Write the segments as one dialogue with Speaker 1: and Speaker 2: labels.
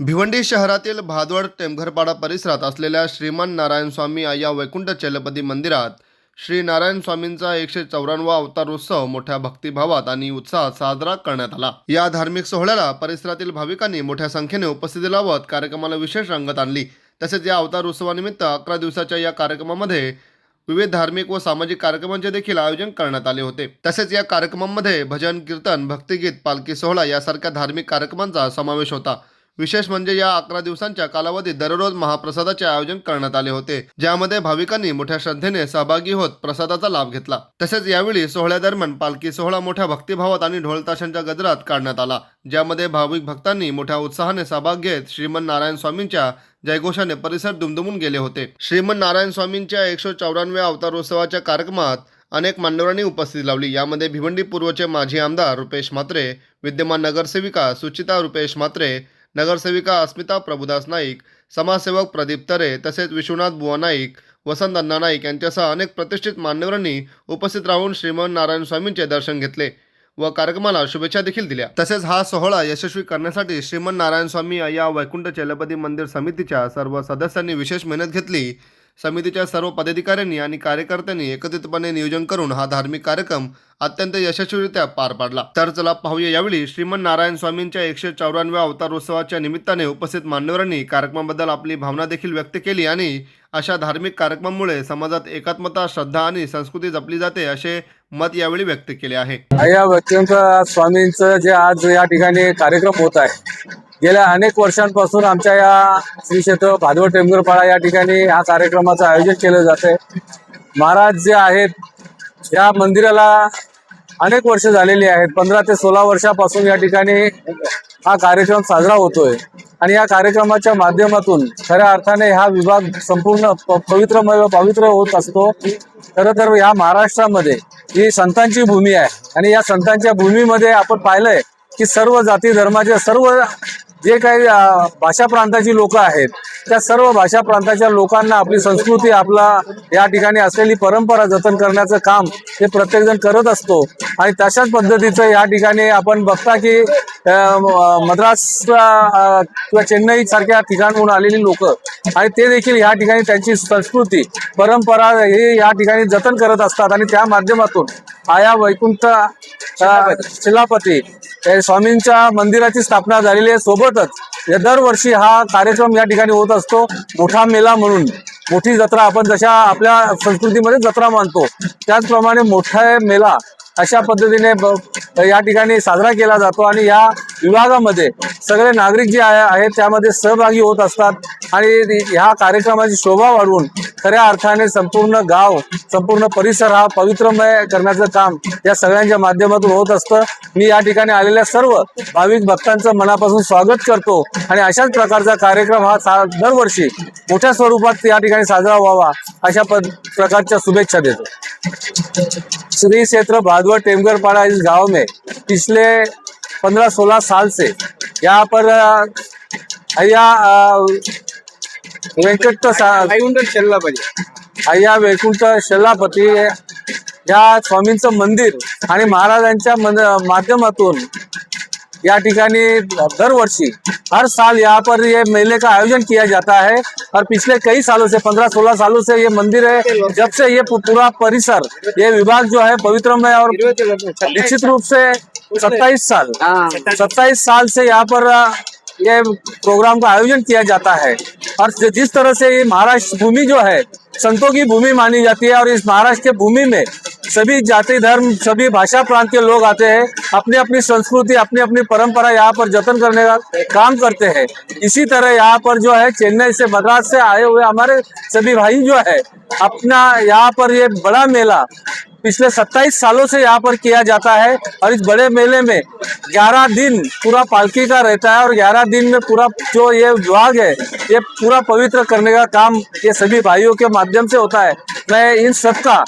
Speaker 1: भिवंडी शहरातील भादवड टेमघरपाडा परिसरात असलेल्या श्रीमान नारायण स्वामी या वैकुंठ चलपती मंदिरात श्री नारायण स्वामींचा 154वा अवतार उत्सव मोठ्या भक्तिभावात आणि उत्साहात साजरा करण्यात आला। या धार्मिक सोहळ्याला परिसरातील भाविकांनी मोठ्या संख्येने उपस्थिती लावत कार्यक्रमाला विशेष रंगत आणली। तसेच या अवतार उत्सवानिमित्त 11 दिवसाच्या या कार्यक्रमामध्ये विविध धार्मिक व सामाजिक कार्यक्रमांचे देखील आयोजन करण्यात आले होते। तसेच या कार्यक्रमामध्ये भजन कीर्तन, भक्तिगीत, पालखी सोहळा यासारख्या धार्मिक कार्यक्रमांचा समावेश होता। विशेष म्हणजे या 11 दिवसांच्या कालावधीत दररोज महाप्रसादाचे आयोजन करण्यात आले होते, ज्यामध्ये भाविकांनी मोठ्या श्रद्धेने सहभागी होत प्रसादाचा लाभ घेतला। तसेच यावेळी सोहळ्यादरम्यान पालखी सोहळा मोठ्या भक्तिभावात आणि ढोलताशांच्या गजरात काढण्यात आला, ज्यामध्ये भाविक भक्तांनी मोठ्या उत्साहाने सहभाग घेत श्रीमन नारायण स्वामींच्या जयघोषाने परिसर दुमदुमून गेले होते। श्रीमन नारायण स्वामींच्या 154व्या अवतारोत्सवाच्या कार्यक्रमात अनेक मान्यवरांनी उपस्थिती लावली। यामध्ये भिवंडी पूर्वचे माजी आमदार रुपेश म्हात्रे, विद्यमान नगरसेविका सुचिता रुपेश म्हात्रे, नगरसेविका अस्मिता प्रभुदास नाईक, समाजसेवक प्रदीप तरे, तसेच विश्वनाथ बुवा नाईक, वसंत अण्णा नाईक यांच्यासह अनेक प्रतिष्ठित मान्यवरांनी उपस्थित राहून श्रीमन नारायण स्वामींचे दर्शन घेतले व कार्यक्रमाला शुभेच्छा देखील दिल्या। तसेच हा सोहळा यशस्वी करण्यासाठी श्रीमन नारायण स्वामी या वैकुंठ चलपती मंदिर समितीच्या सर्व सदस्यांनी विशेष मेहनत घेतली। समितीच्या सर्व पदाधिकाऱ्यांनी आणि कार्यकर्त्यांनी एकत्रितपणे नियोजन करून हा धार्मिक कार्यक्रम अत्यंत यशस्वीरित्या पार पाडला। तर चला पाहूया यावेळी श्रीमन नारायण स्वामींच्या 154व्या अवतारोत्सवाच्या निमित्ताने उपस्थित मान्यवरांनी कार्यक्रमाबद्दल आपली भावना देखील व्यक्त केली आणि अशा धार्मिक कार्यक्रमामुळे समाजात एकात्मता, श्रद्धा आणि संस्कृती जपली जाते असे मत यावेळी व्यक्त केले आहे।
Speaker 2: या वैकुंठ स्वामींचं जे आज या ठिकाणी कार्यक्रम होत आहे, गेल्या अनेक वर्षांपासून आमच्या या श्री क्षेत्र भादवड टेमघरपाडा या ठिकाणी या कार्यक्रमाचं आयोजन केलं जाते। महाराज जे आहेत या मंदिराला अनेक वर्ष झालेली आहेत, 15 ते 16 वर्षापासून या ठिकाणी हा कार्यक्रम साजरा होतोय आणि या कार्यक्रमाच्या माध्यमातून खऱ्या अर्थाने हा विभाग संपूर्ण पवित्र होत असतो। खरं तर या महाराष्ट्रामध्ये ही संतांची भूमी आहे आणि या संतांच्या भूमीमध्ये आपण पाहिलंय की सर्व जाती धर्माचे, सर्व जे काही भाषा प्रांताची लोक आहेत, त्या सर्व भाषा प्रांताच्या लोकांना आपली संस्कृती, आपला या ठिकाणी असलेली परंपरा जतन करण्याचं काम हे प्रत्येकजण करत असतो आणि तशाच पद्धतीचं या ठिकाणी आपण बघता की मद्रास किंवा चेन्नई सारख्या ठिकाणहून आलेली लोक आणि ते देखील या ठिकाणी त्यांची संस्कृती, परंपरा हे या ठिकाणी जतन करत असतात आणि त्या माध्यमातून आया वैकुंठ चलपती स्वामींच्या मंदिराची स्थापना झालेली आहे। सोबतच दरवर्षी हा कार्यक्रम या ठिकाणी होत असतो। मोठा मेला म्हणून, मोठी जत्रा आपण जशा आपल्या संस्कृतीमध्ये जत्रा मानतो त्याचप्रमाणे मोठा मेला अशा पद्धतीने या ठिकाणी साजरा केला जातो आणि या विभागामध्ये सगळे नागरिक जे आहेत त्यामध्ये सहभागी होत असतात आणि ह्या कार्यक्रमाची शोभा वाढवून खऱ्या अर्थाने संपूर्ण गाव, संपूर्ण परिसर हा पवित्रमय करण्याचं काम या सगळ्यांच्या माध्यमातून होत असतं। मी या ठिकाणी आलेल्या सर्व भाविक भक्तांचं मनापासून स्वागत करतो आणि अशाच प्रकारचा कार्यक्रम हा दरवर्षी मोठ्या स्वरूपात या ठिकाणी साजरा व्हावा अशा प्रकारच्या शुभेच्छा देतो। श्री क्षेत्र भादवड टेमघरपाड़ा इस गांव में पिछले 15-16 साल से यहाँ पर वैकुंठ चलपती या स्वामींचं मंदिर आणि महाराजांच्या माध्यमातून या ठिकानी दरवर्षी हर साल यहाँ पर ये मेले का आयोजन किया जाता है और पिछले कई सालों से 15-16 सालों से ये मंदिर है, जब से ये पूरा परिसर, ये विभाग जो है पवित्रमय और निश्चित रूप से 27 साल से यहाँ पर ये प्रोग्राम का आयोजन किया जाता है। और जिस तरह से ये महाराष्ट्र भूमि जो है संतों की भूमि मानी जाती है और इस महाराष्ट्र के भूमि में सभी जाति धर्म, सभी भाषा प्रांत के लोग आते हैं, अपनी अपनी संस्कृति, अपनी अपनी परंपरा यहाँ पर जतन करने का काम करते हैं। इसी तरह यहाँ पर जो है चेन्नई से, मद्रास से आए हुए हमारे सभी भाई जो है अपना यहाँ पर ये बड़ा मेला पिछले 27 सालों से यहाँ पर किया जाता है और इस बड़े मेले में 11 दिन पूरा पालकी का रहता है और 11 दिन में पूरा जो ये विभाग है ये पूरा पवित्र करने का काम ये सभी भाइयों के माध्यम से होता है। मैं इन सबका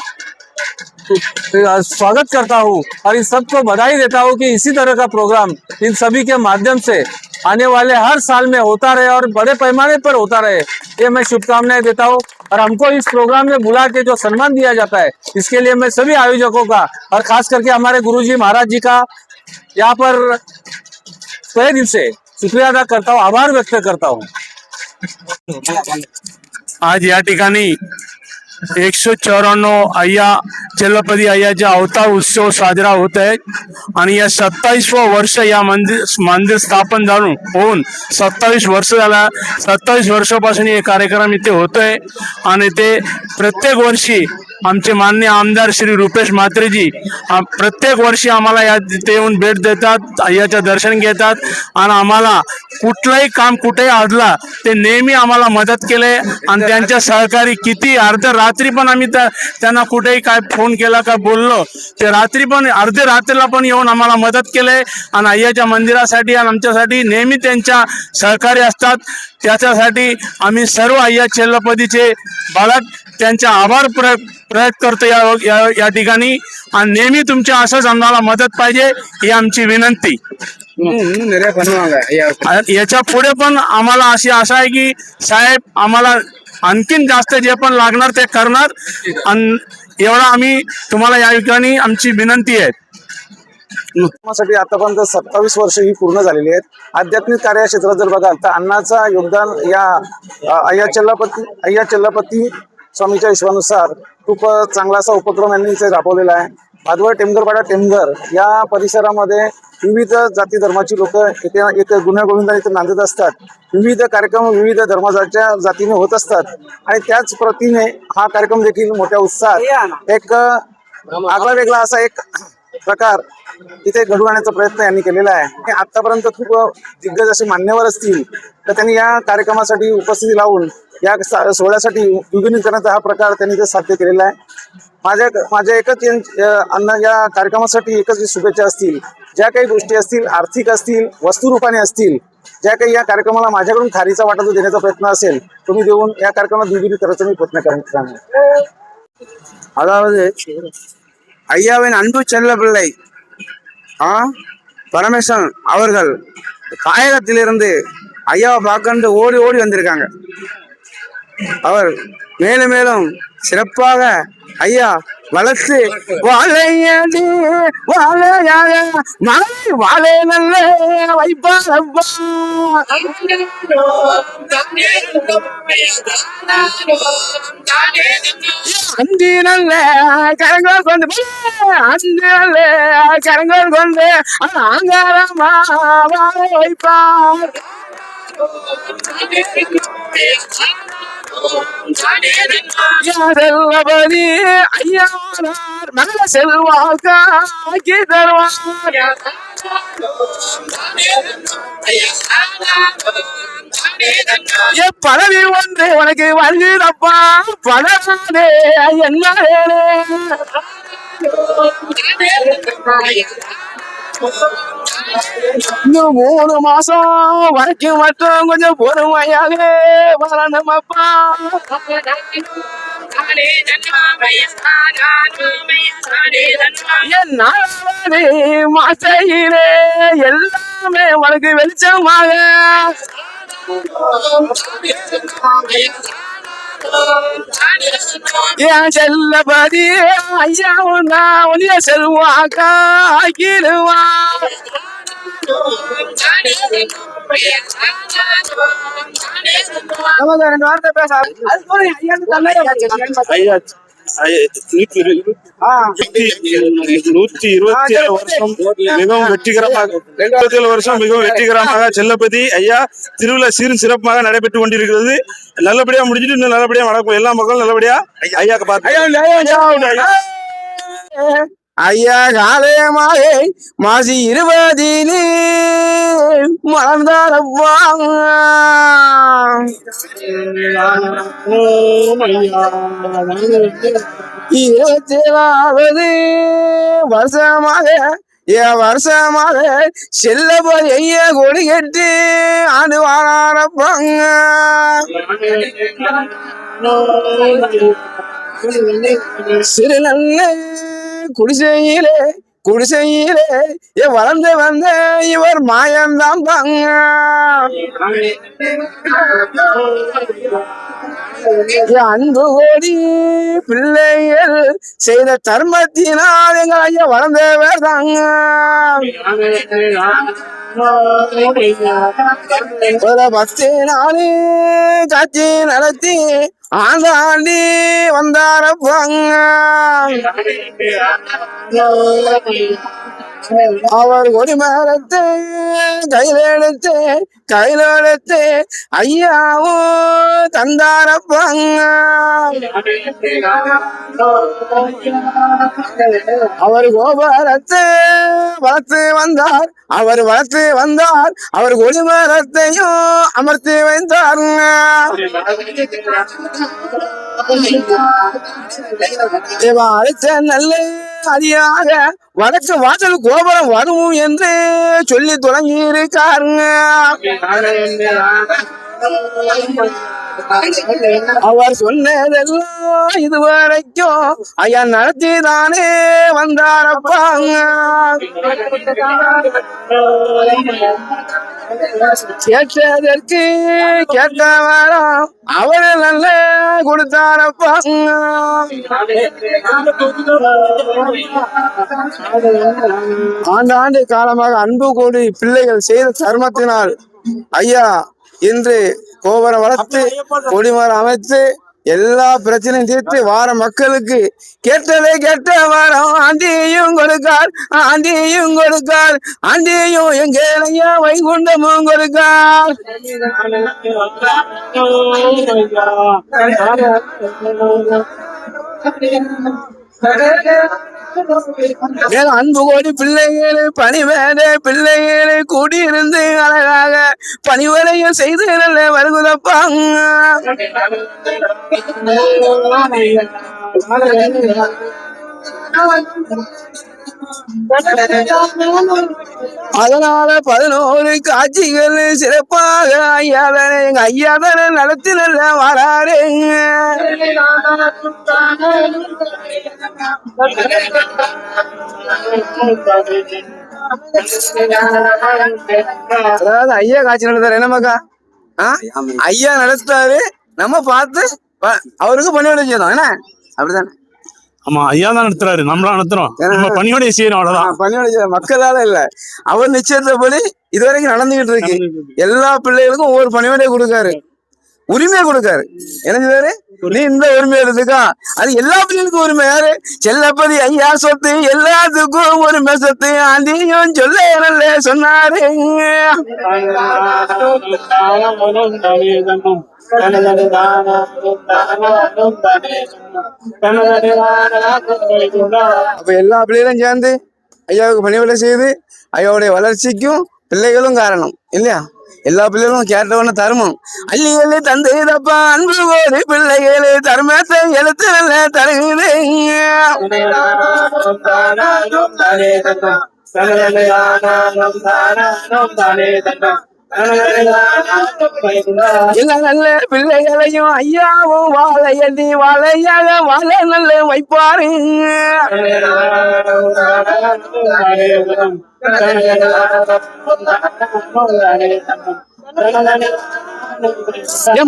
Speaker 2: स्वागत करता हूँ और इन सबको बधाई देता हूँ कि इसी तरह का प्रोग्राम इन सभी के माध्यम से आने वाले हर साल में होता रहे और बड़े पैमाने पर होता रहे, ये मैं शुभकामनाएं देता हूँ। और हमको इस प्रोग्राम में बुला के जो सम्मान दिया जाता है इसके लिए मैं सभी आयोजकों का और खास करके हमारे गुरुजी महाराज जी का यहाँ पर तहे दिल से शुक्रिया अदा करता हूँ, आभार व्यक्त करता हूँ।
Speaker 3: आज या ठिकाणी 194 अय्या चलपदी अय्याचा अवतार उत्सव साजरा होत आहे आणि या 27वं वर्ष या मंदिर स्थापन होऊन 27 वर्ष झाला. 27 वर्षापासून हे कार्यक्रम इथे होतोय आणि ते प्रत्येक वर्षी आमचे माननीय आमदार श्री रुपेश म्हात्रेजी प्रत्येक वर्षी आम्हाला या तिथे येऊन भेट देतात, अय्याचं दर्शन घेतात आणि आम्हाला कुठलंही काम कुठेही अडला ते नेहमी आम्हाला मदत केले आणि त्यांच्या सहकारी किती अर्ध्या रात्री पण आम्ही त्यांना कुठेही काय फोन केला का बोललो ते रात्री पण अर्ध्या रात्रीला पण येऊन आम्हाला मदत केले आणि अय्याच्या मंदिरासाठी आणि आमच्यासाठी नेहमी त्यांच्या सहकारी असतात. त्याच्यासाठी आम्ही सर्व अय्या चेल्लपदीचे बालक त्यांचा आभार प्रकट करतो या ठिकाणी आणि नेहमी तुमच्या असंच आम्हाला मदत पाहिजे ही आमची विनंती. याच्या पुढे पण आम्हाला अशी आशा आहे की साहेब आम्हाला आणखीन जास्त जे पण लागणार ते करणार आणि एवढा आम्ही तुम्हाला या ठिकाणी आमची विनंती आहे.
Speaker 4: साठी आतापर्यंत 27 वर्ष ही पूर्ण झालेली आहेत. आध्यात्मिक कार्यक्षेत्रात जर बघाल तर अण्णाचा योगदान या अय्या चल्लापती स्वामीच्या विश्वानुसार खूप चांगला असा उपक्रम यांनी इथे राबवलेला आहे. भादवड टेमघरपाडा टेमघर या परिसरामध्ये विविध जाती धर्माची लोक इथे एक गुण्यागोविंदा इथे नांदत असतात. विविध कार्यक्रम विविध धर्माच्या जातीने होत असतात आणि त्याच प्रतीने हा कार्यक्रम देखील मोठ्या उत्साहात एक आगळा वेगळा असा एक प्रकार इथे घडून आणण्याचा प्रयत्न यांनी केलेला आहे. आतापर्यंत खूप दिग्गज असे मान्यवर असतील तर त्यांनी या कार्यक्रमासाठी उपस्थिती लावून या सोहळ्यासाठी द्विगुणित करण्याचा हा प्रकार त्यांनी इथे साध्य केलेला आहे. माझ्या एकच अन्न या कार्यक्रमासाठी एकच शुभेच्छा असतील. ज्या काही गोष्टी असतील आर्थिक असतील वस्तुरूपाने असतील ज्या काही या कार्यक्रमाला माझ्याकडून खारीचा वाटा जो देण्याचा प्रयत्न असेल तो मी देऊन या कार्यक्रमात द्विगुणित करायचा मी प्रयत्न करणार.
Speaker 5: அதாவது ஐயாவின் அன்பு செல்ல பிள்ளை பரமேஸ்வரன் அவர்கள் காயகத்திலிருந்து ஐயாவை பார்க்க ஓடி ஓடி வந்திருக்காங்க. அவர் மேலும் மேலும் சிறப்பாக ஐயா வளர்த்து வாழையடி வாழையாக மலை வாழை நல்ல வைப்பாரப்பா அந்தி நல்ல கரங்கள் கொண்டு அந்தி நல்ல கரங்கள் கொண்டு ஆங்காரமா வாழை வைப்பார். செல்வபதி ஐயானார் மகள செல்வாக்கி தருவார். 11 உனக்கு வருகிறப்பா பணமானே என்ன இன்னும் 3 மாசம் வரைக்கும் மட்டும் கொஞ்சம் பொறுமையாக வரணுமப்பா. என் நாளாவது மாசையிலே எல்லாமே உனக்கு வெளிச்சமாக என் செல்லபதி ஐயா உன்னா உனிய செல்வாக்கா ஆக்கிடுவா. ரெண்டு வார்த்தை பேச
Speaker 3: ஐயா 127 வருஷம் மிகவும் வெற்றிகரமாக 27 வருஷம் மிகவும் வெற்றிகரமாக செல்லப்பதி ஐயா திருவிழா சீரும் சிறப்பாக நடைபெற்று கொண்டிருக்கிறது. நல்லபடியா முடிஞ்சிட்டு இன்னும் நல்லபடியா நடக்கும். எல்லா மக்களும் நல்லபடியா ஐயாக்கு பார்த்து
Speaker 5: ஐயா காலே மாலை மாசி 20 மறந்தாரப்பா. 27வது வருஷமாக வருஷமாக செல்லபோது ஐய கொடி கட்டி ஆண்டு வாழாரப்பாங்க. சிறு நல்ல குடிசையிலே குடிசையிலே வளர்ந்து வந்த இவர் மாயம்தான் பாங்க. அன்பு கோடி பிள்ளைகள் செய்த தர்மத்தினால் எங்கள் ஐயா வளர்ந்தவர் தாங்க. ஒரு 10 நாள் காட்சி நடத்தி ஆண்டாண்டி வந்தாரப்பாங்க. அவர் கொடிமரத்தை கையிலெடுத்து ஐயாவும் தந்தாரப்பாங்க. அவர் கோபுரத்தை வளர்த்து வந்தார் அவர் கொடிமரத்தையும் அமர்த்தி வைத்தாருங்க. அழைத்த நல்ல அதியாக வடக்கு வாசல் கோபுரம் வரும் என்று சொல்லி தொடங்கி இருக்காருங்க. அவர் சொன்னதெல்லாம் இதுவரைக்கும் ஐயா நடத்திதானே வந்தாரப்பாங்க. கேட்டதற்கு கேட்டவரம் அவரு நல்ல கொடுத்தாரப்பாங்க. ஆண்டாண்டு காலமாக அன்பு கூடி பிள்ளைகள் செய்த தர்மத்தினால் ஐயா இன்று கோபுரம் வளர்த்து கொடிமரம் அமைத்து எல்லா பிரச்சனையும் தீர்த்து வார மக்களுக்கு கேட்டதை கேட்ட வாரம் ஆண்டியும் கொடுக்கார் ஆண்டியும் எங்க ஐயா வைகுண்டமும் கொடுக்கார். அன்பு கோடி பிள்ளைகளே பணிவேட பிள்ளைகளே கூடியிருந்து அழகாக பணிவரையும் செய்து நல்ல வருகுதப்பாங்க. அதனால 11 காட்சிகள் சிறப்பாக எங்க ஐயாதனை நடத்தி நல்ல வராருங்க. அதாவது ஐயா காட்சி நடத்தாரு என்னமாக்கா ஐயா நடத்தாரு நம்ம பார்த்து அவருக்கு பணியோட செய்யணும் என்ன அப்படித்தானே.
Speaker 3: ஆமா ஐயா தான் நடத்துறாரு, நம்மளா நடத்துறோம், நம்ம பணியோட செய்யறோம், அவ்வளவுதான்.
Speaker 5: பணியோட மக்களால இல்ல அவர் நிச்சயத்தபடி இதுவரைக்கும் நடந்துகிட்டு இருக்கு. எல்லா பிள்ளைகளுக்கும் ஒவ்வொரு பணியோட கொடுக்காரு, உரிமையை கொடுக்காரு. என்ன செய்வாரு, நீ இந்த உரிமை எடுத்துக்கா, அது எல்லா பிள்ளைகளுக்கும் உரிமை. யாரு செல்லப்பதி ஐயா சொத்து எல்லாத்துக்கும் உரிமை சொத்து அதையும் சொல்ல நல்ல சொன்னாரு. அப்ப எல்லா பிள்ளைகளும் சேர்ந்து ஐயாவுக்கு பணிவிடை செய்து ஐயாவுடைய வளர்ச்சிக்கும் பிள்ளைகளும் காரணம் இல்லையா. எல்லா பிள்ளைகளும் கேட்டவன தருமம் அள்ளிகளே தந்தை தப்பா அன்பு கோரி பிள்ளைகளே தர்மத்தை எழுத்து நல்ல தருகுது. எல்லா நல்ல பிள்ளைகளையும் ஐயாவும் வாழையடி வாழையாக வாழ நல்ல வைப்பாரு.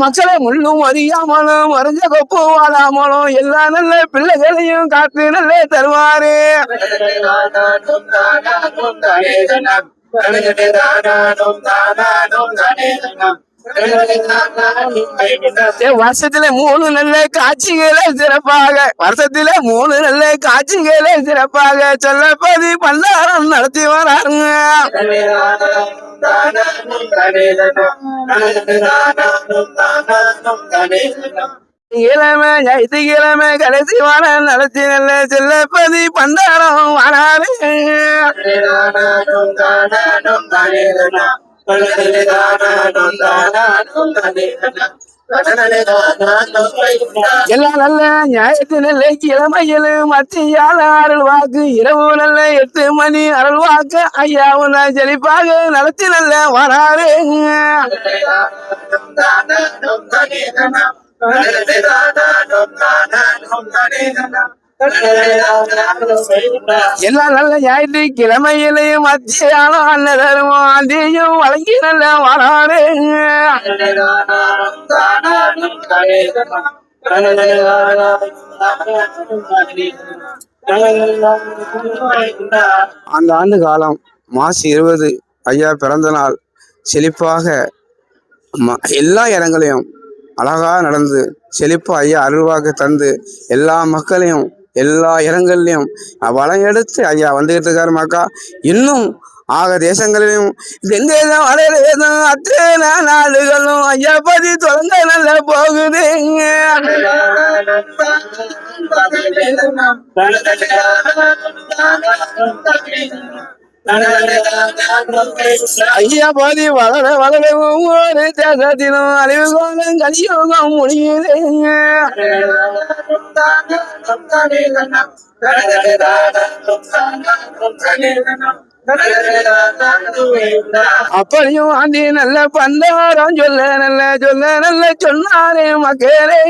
Speaker 5: மக்களை முள்ளும் அறியாமலும் மறைஞ்ச கொப்பு வாழாமலும் எல்லா நல்ல பிள்ளைகளையும் காத்து நல்ல தருவாரு. வருஷத்துல 3 நல்ல காட்சிகளை சிறப்பாக சொல்லப்பதி பண்டாரம் நடத்தி வராருங்க. ஞாயிற்றுக்கிழமை கடைசி வாரம் நடத்தி நல்ல செல்லப்பதி பண்டாரம் வராரு. எல்லாம் நல்ல ஞாயிற்று நல்ல கிழமையில் மத்தியால அருள் வாக்கு இரவு நல்ல 8 மணி அருள் வாக்கு ஐயாவும் செழிப்பாக நடத்தி நல்ல வராரு. எல்லா நல்ல ஞாயிற்றுக்கிழமையிலையும் மத்தியானம் அன்னதரும் ஆண்டியும் வழங்கி நல்ல வராரு. அந்த ஆண்டு காலம் மாசி 20 ஐயா பிறந்த நாள் செழிப்பாக எல்லா இடங்களையும் அழகா நடந்து செழிப்பா ஐயா அருள்வாக்கு தந்து எல்லா மக்களையும் எல்லா இடங்கள்லையும் வளம் எடுத்து ஐயா வந்துகிட்டு இருக்காரு மக்கா. இன்னும் தேசங்களிலும் எங்கேதான் வளரேதும் அத்தனை நாடுகளும் ஐயா பதி தொடங்க நல்ல போகுது. ஐயா பாதி வளர வளர ஒவ்வொரு தேசத்திலும் அறிவு கோலம் கலியோகம் முடியுது. அப்படியும் ஆண்டி நல்ல பண்டாரம் சொல்ல நல்ல சொன்னாரே மக்களே.